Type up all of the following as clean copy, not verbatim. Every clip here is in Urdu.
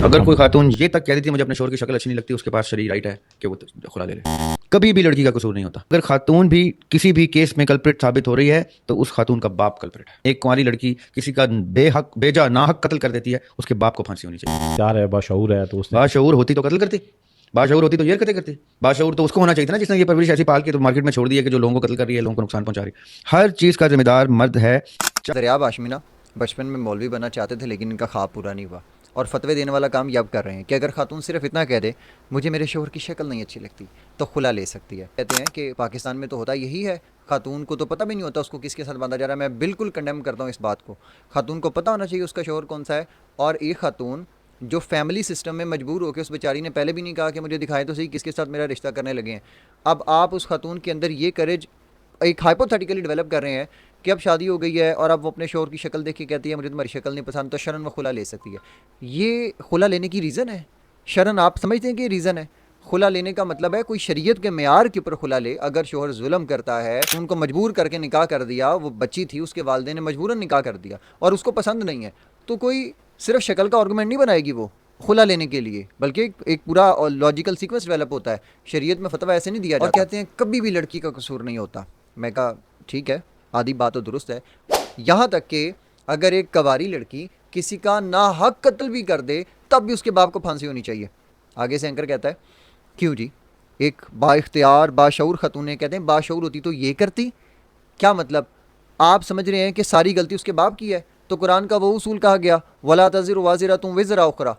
اگر کوئی خاتون یہ تک کہتی تھی مجھے اپنے شوہر کی شکل اچھی نہیں لگتی، اس کے پاس شرعی رائٹ ہے کہ وہ خلا لے لے. کبھی بھی لڑکی کا قصور نہیں ہوتا. اگر خاتون بھی کسی بھی کیس میں کلپریٹ ثابت ہو رہی ہے تو اس خاتون کا باپ کلپریٹ ہے. ایک کنواری لڑکی کسی کا بے حق بے جا ناحق قتل کر دیتی ہے، اس کے باپ کو پھانسی ہونی چاہیے. پیار ہے، باشعور ہے، تو اس نے باشعور ہوتی تو قتل کرتی، باشعور ہوتی تو یہ کرتی. باشعور تو اس کو ہونا چاہیے تھا نا جس نے یہ پرورش ایسی پال کے تو مارکیٹ میں چھوڑ دی ہے کہ جو لوگوں کو قتل کر رہی ہے، لوگوں کو نقصان پہنچا رہی ہے. ہر چیز کا ذمہ دار مرد ہے. دریاب آشمینہ بچپن میں مولوی بننا چاہتے تھے لیکن ان کا خواب پورا نہیں ہوا، اور فتوے دینے والا کام یہ اب کر رہے ہیں کہ اگر خاتون صرف اتنا کہہ دے مجھے میرے شوہر کی شکل نہیں اچھی لگتی تو خلا لے سکتی ہے. کہتے ہیں کہ پاکستان میں تو ہوتا یہی ہے، خاتون کو تو پتہ بھی نہیں ہوتا اس کو کس کے ساتھ باندھا جا رہا ہے. میں بالکل کنڈیم کرتا ہوں اس بات کو. خاتون کو پتہ ہونا چاہیے اس کا شوہر کون سا ہے. اور ایک خاتون جو فیملی سسٹم میں مجبور ہو کے، اس بیچاری نے پہلے بھی نہیں کہا کہ مجھے دکھائیں تو صحیح کس کے ساتھ میرا رشتہ کرنے لگے ہیں. اب آپ اس خاتون کے اندر یہ کریج ایک ہائپوتھیٹیکلی ڈیولپ کر رہے ہیں کہ اب شادی ہو گئی ہے اور اب وہ اپنے شوہر کی شکل دیکھ کے کہتی ہے مجھے تمہاری شکل نہیں پسند، تو شرن وہ خلا لے سکتی ہے. یہ خلا لینے کی ریزن ہے؟ شرن آپ سمجھتے ہیں کہ یہ ریزن ہے؟ خلا لینے کا مطلب ہے کوئی شریعت کے معیار کے اوپر خلا لے. اگر شوہر ظلم کرتا ہے، ان کو مجبور کر کے نکاح کر دیا، وہ بچی تھی اس کے والدین نے مجبوراً نکاح کر دیا اور اس کو پسند نہیں ہے، تو کوئی صرف شکل کا آرگومنٹ نہیں بنائے گی وہ خلا لینے کے لیے، بلکہ ایک پورا لاجیکل سیکوینس ڈیولپ ہوتا ہے. شریعت میں فتویٰ ایسے نہیں دیا جاتا. اور کہتے ہیں کبھی بھی لڑکی کا قصور نہیں ہوتا. میں کہا ٹھیک ہے، آدھی بات تو درست ہے. یہاں تک کہ اگر ایک کواری لڑکی کسی کا ناحق قتل بھی کر دے تب بھی اس کے باپ کو پھانسی ہونی چاہیے. آگے سے اینکر کہتا ہے کیوں جی؟ ایک با اختیار باشعور خاتون کہتے ہیں باشعور ہوتی تو یہ کرتی. کیا مطلب؟ آپ سمجھ رہے ہیں کہ ساری غلطی اس کے باپ کی ہے؟ تو قرآن کا وہ اصول کہا گیا وَلَا تَزِرُ وَازِرَةٌ وِزْرَ أُخْرَىٰ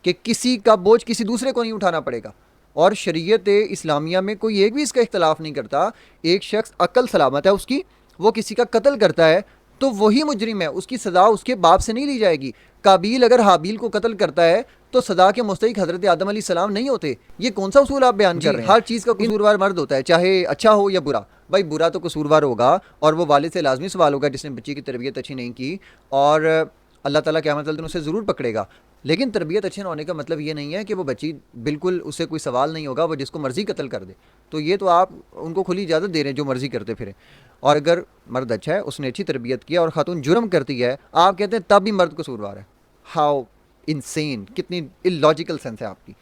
کہ کسی کا بوجھ کسی دوسرے کو نہیں اٹھانا پڑے گا. اور شریعت اسلامیہ میں کوئی ایک بھی اس کا اختلاف نہیں کرتا. ایک شخص عقل سلامت ہے اس کی، وہ کسی کا قتل کرتا ہے تو وہی مجرم ہے، اس کی سزا اس کے باپ سے نہیں لی جائے گی. قابیل اگر حابیل کو قتل کرتا ہے تو سزا کے مستحق حضرت آدم علیہ السلام نہیں ہوتے. یہ کون سا اصول آپ بیان کر رہے ہیں؟ ہر چیز کا قصوروار مرد ہوتا ہے، چاہے اچھا ہو یا برا. بھائی برا تو قصوروار ہوگا اور وہ والد سے لازمی سوال ہوگا جس نے بچی کی تربیت اچھی نہیں کی، اور اللہ تعالیٰ قیامت والے دن اسے ضرور پکڑے گا. لیکن تربیت اچھے نہ ہونے کا مطلب یہ نہیں ہے کہ وہ بچی بالکل اسے کوئی سوال نہیں ہوگا، وہ جس کو مرضی قتل کر دے. تو یہ تو آپ ان کو کھلی اجازت دے رہے ہیں جو مرضی کرتے پھریں. اور اگر مرد اچھا ہے، اس نے اچھی تربیت کیا اور خاتون جرم کرتی ہے، آپ کہتے ہیں تب بھی مرد قصوروار ہے. ہاؤ انسین، کتنی اللاجیکل سینس ہے آپ کی.